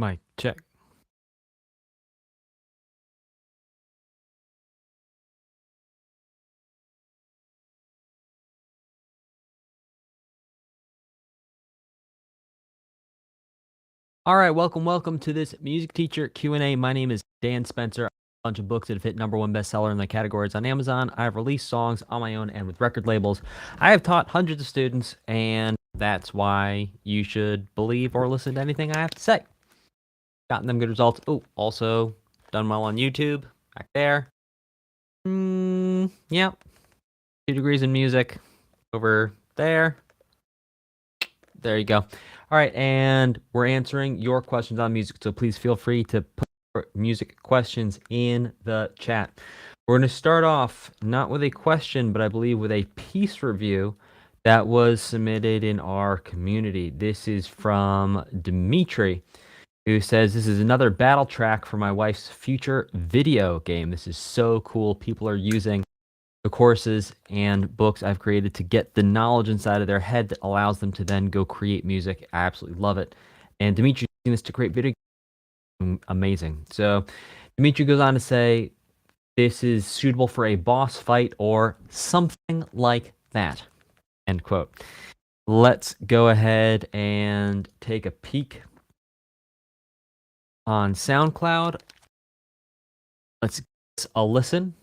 Mic check. All right, welcome to this music teacher Q&A. My name is Dan Spencer. A bunch of books that have hit #1 bestseller in the categories on Amazon. I've released songs on my own and with record labels. I have taught hundreds of students, and that's why you should believe or listen to anything I have to say. Gotten them good results. Oh, also done well on YouTube, back there. Yeah. 2 degrees in music over there. There you go. All right, and we're answering your questions on music, so please feel free to put your music questions in the chat. We're going to start off not with a question, but I believe with a piece review that was submitted in our community. This is from Dimitri, who says, "This is another battle track for my wife's future video game. This is so cool. People are using the courses and books I've created to get the knowledge inside of their head that allows them to then go create music. I absolutely love it." And Dimitri using this to create video games. Amazing. So Dimitri goes on to say, "This is suitable for a boss fight or something like that." End quote. Let's go ahead and take a peek on SoundCloud. Let's give a listen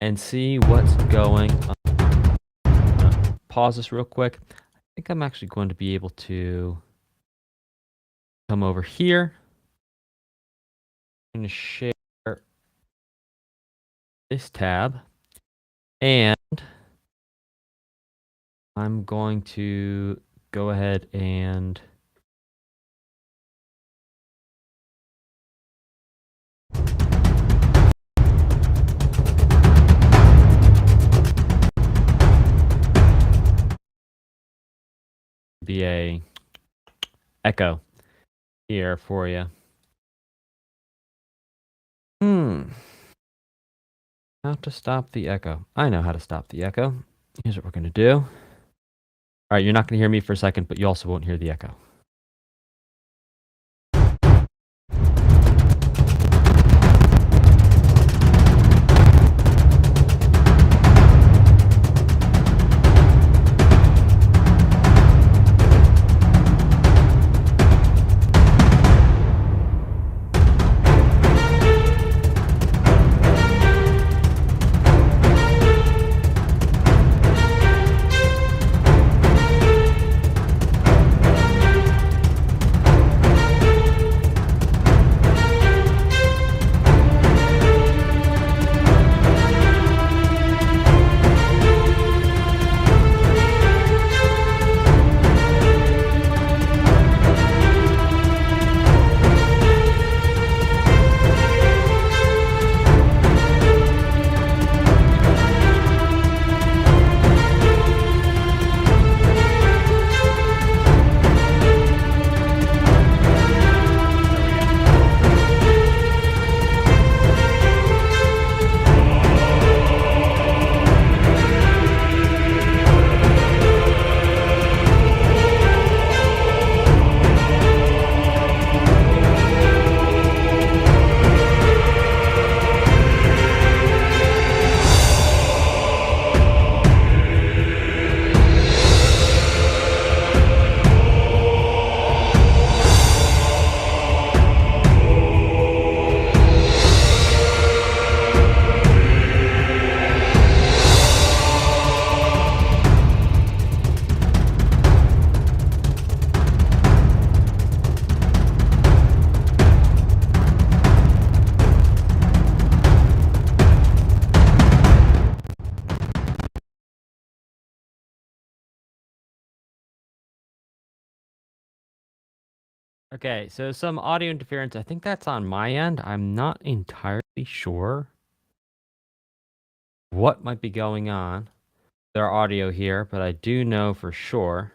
and see what's going on. Pause this real quick. I think I'm actually going to be able to come over here. I'm going to share this tab, and I'm going to go ahead and be a echo here for you. How to stop the echo. I know how to stop the echo. Here's what we're going to do. All right, you're not going to hear me for a second, but you also won't hear the echo. Okay, so some audio interference. I think that's on my end. I'm not entirely sure what might be going on. Their audio here, but I do know for sure.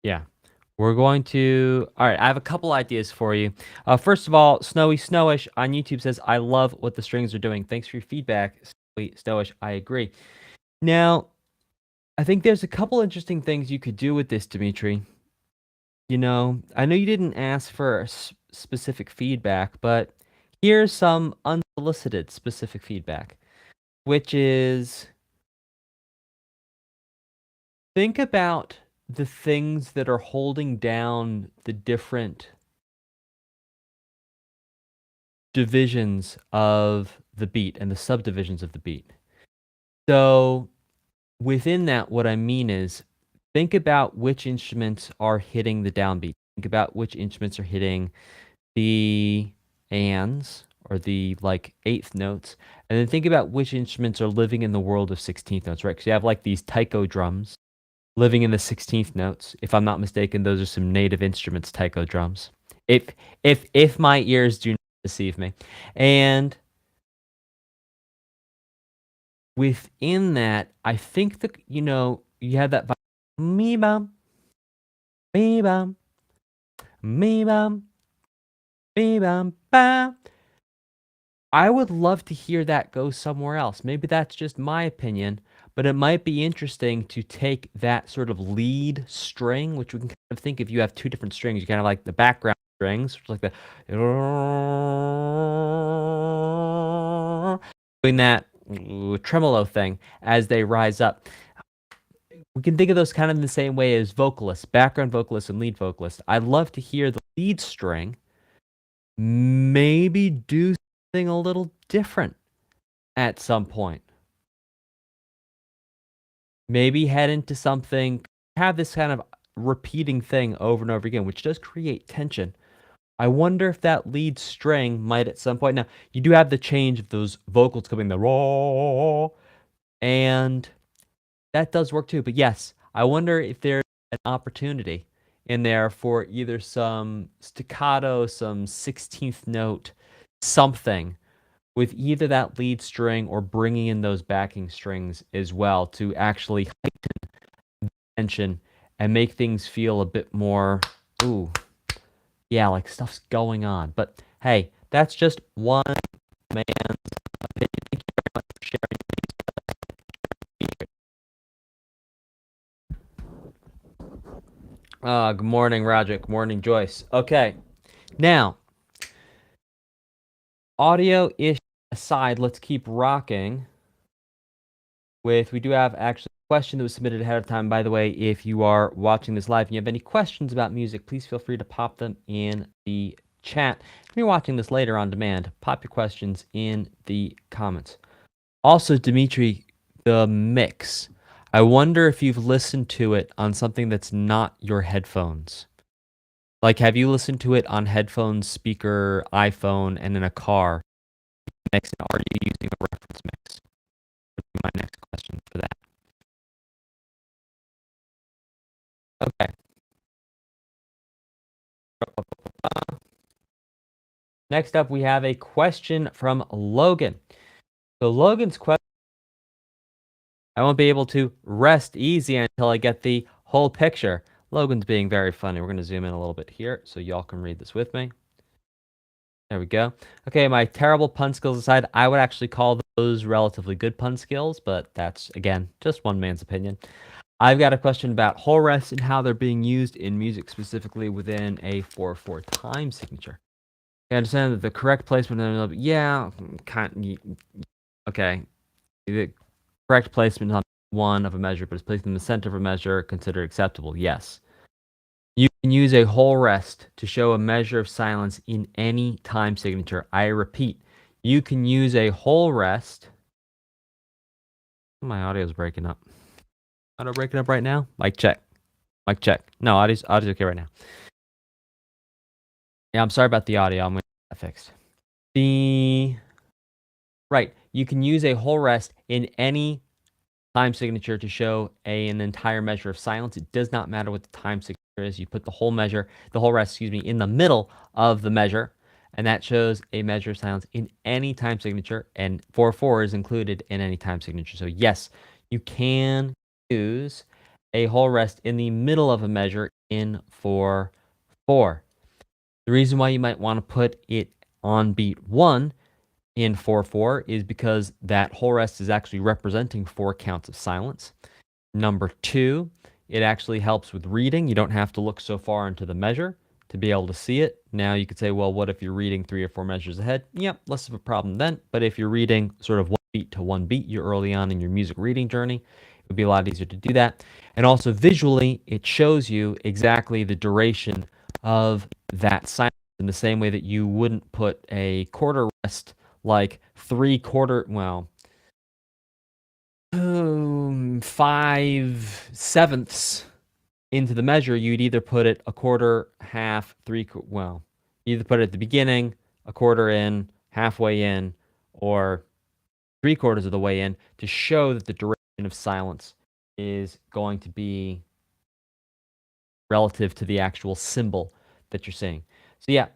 Yeah. We're going to... All right, I have a couple ideas for you. First of all, Snowy Snowish on YouTube says, "I love what the strings are doing. Thanks for your feedback, Snowy Snowish. I agree." Now, I think there's a couple interesting things you could do with this, Dimitri. You know, I know you didn't ask for specific feedback, but here's some unsolicited specific feedback, which is think about the things that are holding down the different divisions of the beat and the subdivisions of the beat. So within that, what I mean is think about which instruments are hitting the downbeat. Think about which instruments are hitting the ands or the like eighth notes, and then think about which instruments are living in the world of 16th notes, right? Because you have like these taiko drums living in the 16th notes. If I'm not mistaken, those are some native instruments, taiko drums. If my ears do not deceive me. And within that, I think that you have that me bum, me bum, me bum, me bum, bam. I would love to hear that go somewhere else. Maybe that's just my opinion, but it might be interesting to take that sort of lead string, which we can kind of think if you have two different strings, you kind of like the background strings, which is like the doing that tremolo thing as they rise up. We can think of those kind of in the same way as vocalists, background vocalists and lead vocalists. I'd love to hear the lead string maybe do something a little different at some point. Maybe head into something, have this kind of repeating thing over and over again, which does create tension. I wonder if that lead string might at some point. Now, you do have the change of those vocals coming the raw, and that does work too. But yes, I wonder if there's an opportunity in there for either some staccato, some 16th note, something with either that lead string or bringing in those backing strings as well to actually heighten tension and make things feel a bit more, ooh, yeah, like stuff's going on. But hey, that's just one man's opinion. Thank you very much for sharing. Good morning, Roger. Good morning, Joyce. Okay, now, audio-ish aside, let's keep rocking with, we do have actually a question that was submitted ahead of time. By the way, if you are watching this live and you have any questions about music, please feel free to pop them in the chat. If you're watching this later on demand, pop your questions in the comments. Also, Dimitri, the mix. I wonder if you've listened to it on something that's not your headphones. Like, have you listened to it on headphones, speaker, iPhone, and in a car? Mix, and are you using a reference mix? Would be my next question for that. Okay. Next up, we have a question from Logan. So Logan's question, I won't be able to rest easy until I get the whole picture. Logan's being very funny. We're going to zoom in a little bit here so y'all can read this with me. There we go. Okay, my terrible pun skills aside, I would actually call those relatively good pun skills, but that's, again, just one man's opinion. I've got a question about whole rests and how they're being used in music, specifically within a 4/4 time signature. I understand that the correct placement, yeah, okay. The correct placement on one of a measure, but it's placed in the center of a measure considered acceptable. Yes. You can use a whole rest to show a measure of silence in any time signature. I repeat, you can use a whole rest. My audio's breaking up. Audio breaking up right now? Mic check. Mic check. No, audio's okay right now. Yeah, I'm sorry about the audio. I'm going to get that fixed. Right. You can use a whole rest in any time signature to show an entire measure of silence. It does not matter what the time signature is. You put the whole rest, in the middle of the measure, and that shows a measure of silence in any time signature, and 4/4 is included in any time signature. So yes, you can use a whole rest in the middle of a measure in 4/4. The reason why you might want to put it on beat 1 in 4/4 is because that whole rest is actually representing 4 counts of silence. Number two, it actually helps with reading. You don't have to look so far into the measure to be able to see it. Now you could say, well, what if you're reading 3 or 4 measures ahead? Yep, less of a problem then. But if you're reading sort of one beat to one beat, you're early on in your music reading journey, it would be a lot easier to do that. And also visually, it shows you exactly the duration of that silence in the same way that you wouldn't put a quarter rest like 3/4, well, 5/7 into the measure. You'd either put it a quarter, half, well, you either put it at the beginning, a quarter in, halfway in, or 3/4 of the way in to show that the duration of silence is going to be relative to the actual symbol that you're seeing. So yeah,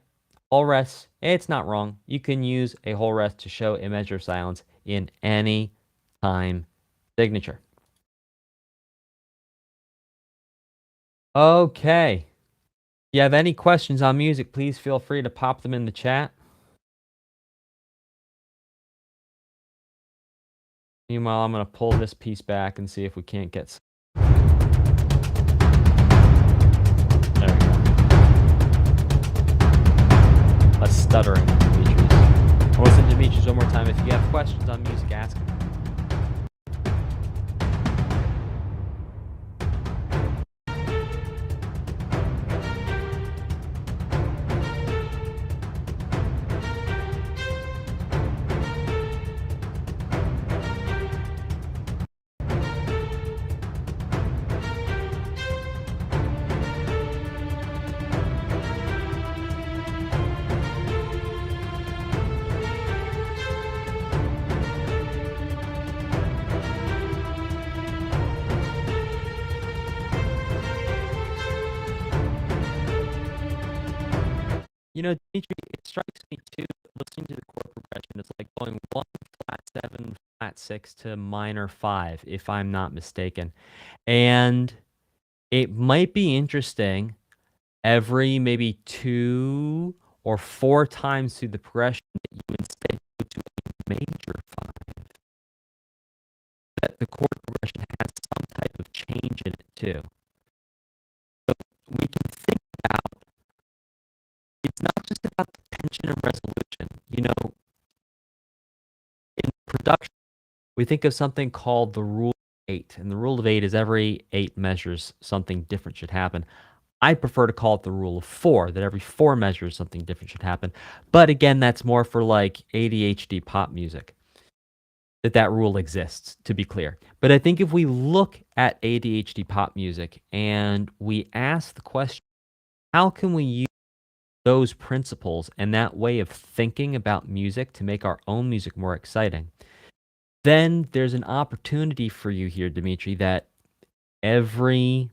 whole rest, it's not wrong. You can use a whole rest to show a measure of silence in any time signature. Okay. If you have any questions on music, please feel free to pop them in the chat. Meanwhile, I'm going to pull this piece back and see if we can't get... There we go. Less stuttering, Demetrius. I'll listen to Demetrius one more time. If you have questions on music, ask him. You know, Dimitri, it strikes me too, listening to the chord progression, it's like going 1, flat 7, flat 6 to minor 5, if I'm not mistaken. And it might be interesting every maybe 2 or 4 times through the progression that you instead go to a major 5. That the chord progression has some type of change in it too. So we can think about, it's not just about the tension and resolution. You know, in production, we think of something called the rule of 8. And the rule of 8 is every 8 measures, something different should happen. I prefer to call it the rule of 4, that every 4 measures, something different should happen. But again, that's more for like ADHD pop music, that rule exists, to be clear. But I think if we look at ADHD pop music and we ask the question, how can we use those principles and that way of thinking about music to make our own music more exciting? Then there's an opportunity for you here, Dimitri, that maybe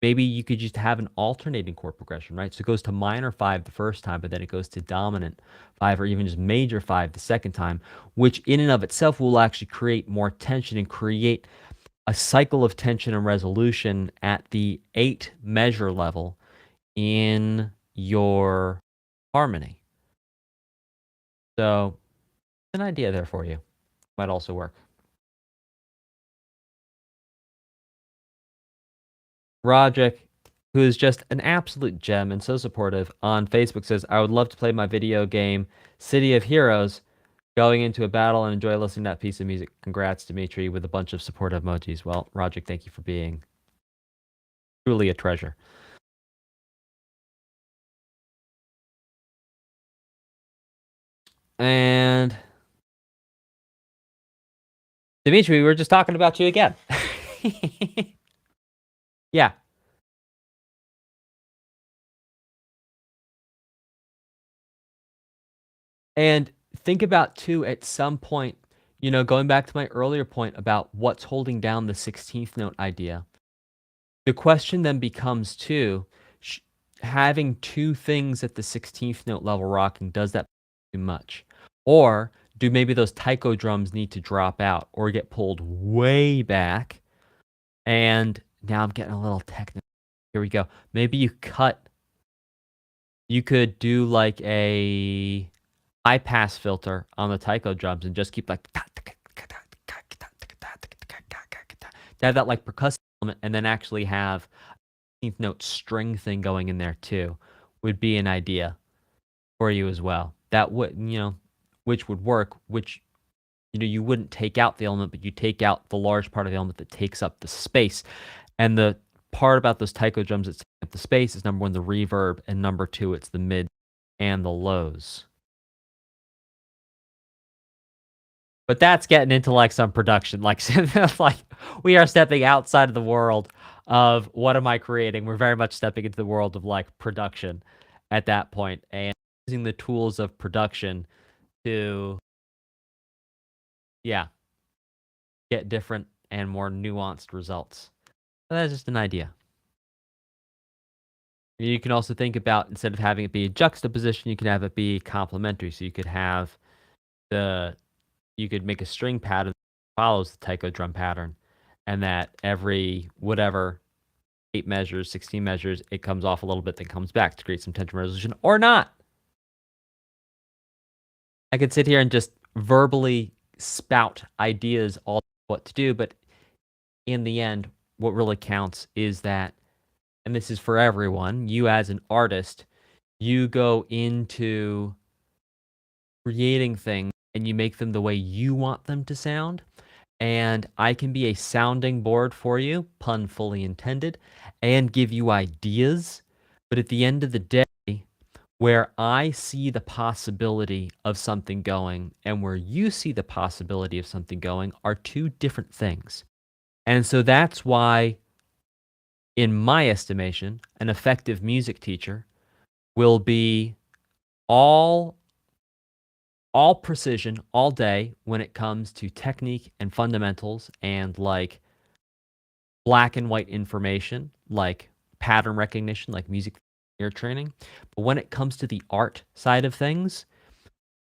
you could just have an alternating chord progression, right? So it goes to minor 5 the first time, but then it goes to dominant 5 or even just major 5 the second time, which in and of itself will actually create more tension and create a cycle of tension and resolution at the 8 measure level in your harmony. So an idea there for you. Might also work. Roderick, who is just an absolute gem and so supportive on Facebook, says, I would love to play my video game City of Heroes, going into a battle and enjoy listening to that piece of music. Congrats, Dimitri, with a bunch of supportive emojis. Well, Roderick, thank you for being truly a treasure. And Dimitri, we were just talking about you again. Yeah. And think about too, at some point, you know, going back to my earlier point about what's holding down the 16th note idea. The question then becomes too, having 2 things at the 16th note level rocking, does that too much? Or do maybe those taiko drums need to drop out or get pulled way back? And now I'm getting a little technical. Here we go. Maybe you could do like a high pass filter on the taiko drums and just keep like to have that like percussive element and then actually have 16th note string thing going in there too would be an idea for you as well. That would, which would work, which, you wouldn't take out the element, but you take out the large part of the element that takes up the space. And the part about those taiko drums that take up the space is number one, the reverb, and number two, it's the mid and the lows. But that's getting into like some production, like we are stepping outside of the world of what am I creating. We're very much stepping into the world of like production at that point and using the tools of production to, yeah, get different and more nuanced results. But that's just an idea. You can also think about, instead of having it be a juxtaposition, you can have it be complementary. So you could have you could make a string pattern that follows the taiko drum pattern, and that every whatever 8 measures, 16 measures, it comes off a little bit, then comes back to create some tension resolution, or not. I could sit here and just verbally spout ideas all what to do, but in the end, what really counts is that, and this is for everyone, you as an artist, you go into creating things and you make them the way you want them to sound. And I can be a sounding board for you, pun fully intended, and give you ideas. But at the end of the day, where I see the possibility of something going and where you see the possibility of something going are two different things. And so that's why, in my estimation, an effective music teacher will be all precision all day when it comes to technique and fundamentals and like black and white information, like pattern recognition, like music ear training. But when it comes to the art side of things,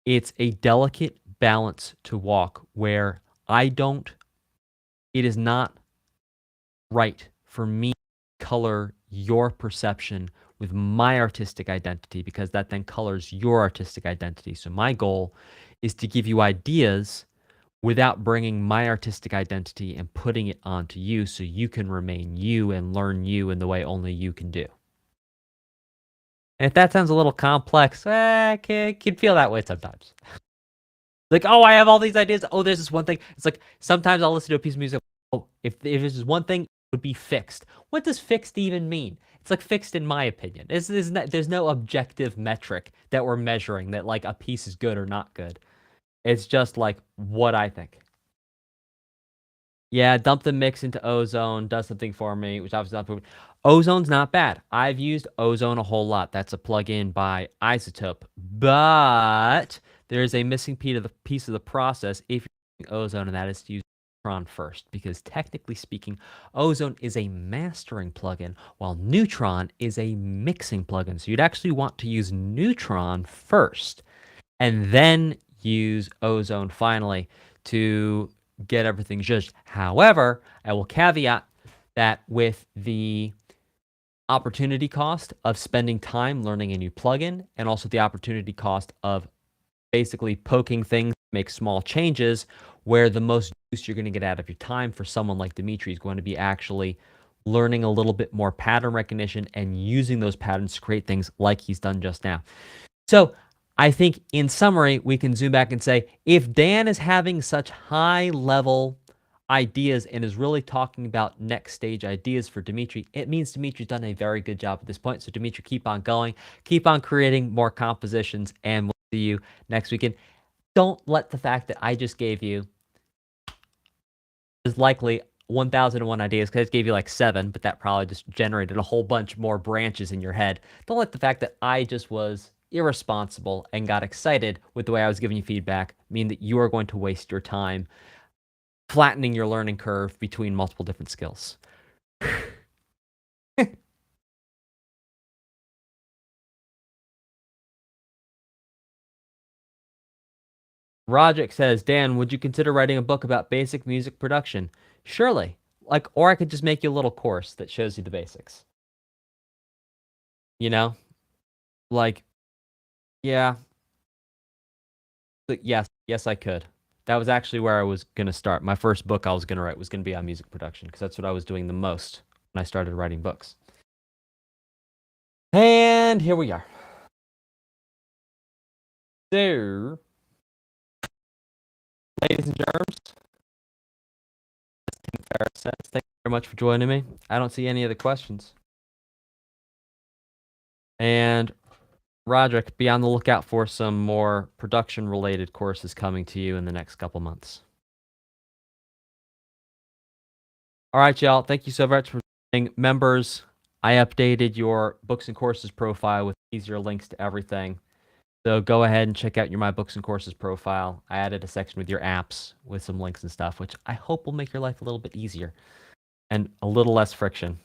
it's a delicate balance to walk where it is not right for me to color your perception with my artistic identity, because that then colors your artistic identity. So my goal is to give you ideas without bringing my artistic identity and putting it onto you so you can remain you and learn you in the way only you can do. And if that sounds a little complex, I can feel that way sometimes. Like, oh, I have all these ideas. Oh, there's this one thing. It's like sometimes I'll listen to a piece of music. Oh, if there's this one thing, it would be fixed. What does fixed even mean? It's like fixed in my opinion. There's no objective metric that we're measuring that like a piece is good or not good. It's just like what I think. Yeah, dump the mix into Ozone, does something for me, which obviously not proven. Ozone's not bad. I've used Ozone a whole lot. That's a plugin by iZotope. But there's a missing piece of the process if you're using Ozone, and that is to use Neutron first. Because technically speaking, Ozone is a mastering plugin, while Neutron is a mixing plugin. So you'd actually want to use Neutron first, and then use Ozone finally to get everything judged. However, I will caveat that with the opportunity cost of spending time learning a new plugin, and also the opportunity cost of basically poking things, make small changes, where the most use you're going to get out of your time for someone like Dimitri is going to be actually learning a little bit more pattern recognition and using those patterns to create things like he's done just now. So I think in summary, we can zoom back and say, if Dan is having such high level ideas and is really talking about next stage ideas for Dimitri, it means Dimitri's done a very good job at this point. So Dimitri, keep on going, keep on creating more compositions, and we'll see you next weekend. Don't let the fact that I just gave you is likely 1001 ideas, because I just gave you like 7, but that probably just generated a whole bunch more branches in your head. Don't let the fact that I just was irresponsible and got excited with the way I was giving you feedback mean that you are going to waste your time flattening your learning curve between multiple different skills. Rogic says, Dan, would you consider writing a book about basic music production? Surely. Or I could just make you a little course that shows you the basics. You know? Yeah. But yes, I could. that was actually where I was going to start. My first book I was going to write was going to be on music production because that's what I was doing the most when I started writing books. And here we are. So, ladies and germs, thank you very much for joining me. I don't see any other questions. And Roderick, be on the lookout for some more production-related courses coming to you in the next couple months. All right, y'all. Thank you so much for being members. I updated your books and courses profile with easier links to everything. So go ahead and check out your My Books and Courses profile. I added a section with your apps with some links and stuff, which I hope will make your life a little bit easier and a little less friction.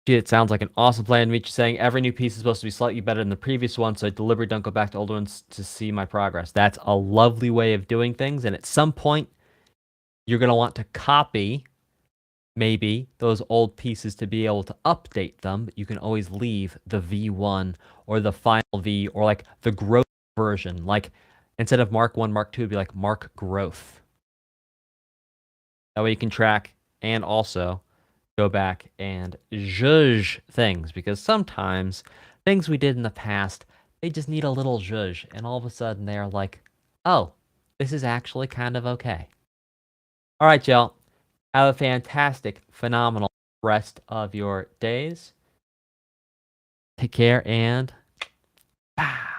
It sounds like an awesome plan to meet you, saying every new piece is supposed to be slightly better than the previous one, so I deliberately don't go back to older ones to see my progress. That's a lovely way of doing things, and at some point, you're going to want to copy maybe those old pieces to be able to update them, but you can always leave the V1 or the final V or like the growth version. Like instead of Mark 1, Mark 2, it'd be like Mark Growth. That way you can track and also go back and judge things, because sometimes things we did in the past, they just need a little judge, and all of a sudden they're like, oh, this is actually kind of okay. All right, y'all. Have a fantastic, phenomenal rest of your days. Take care and bye.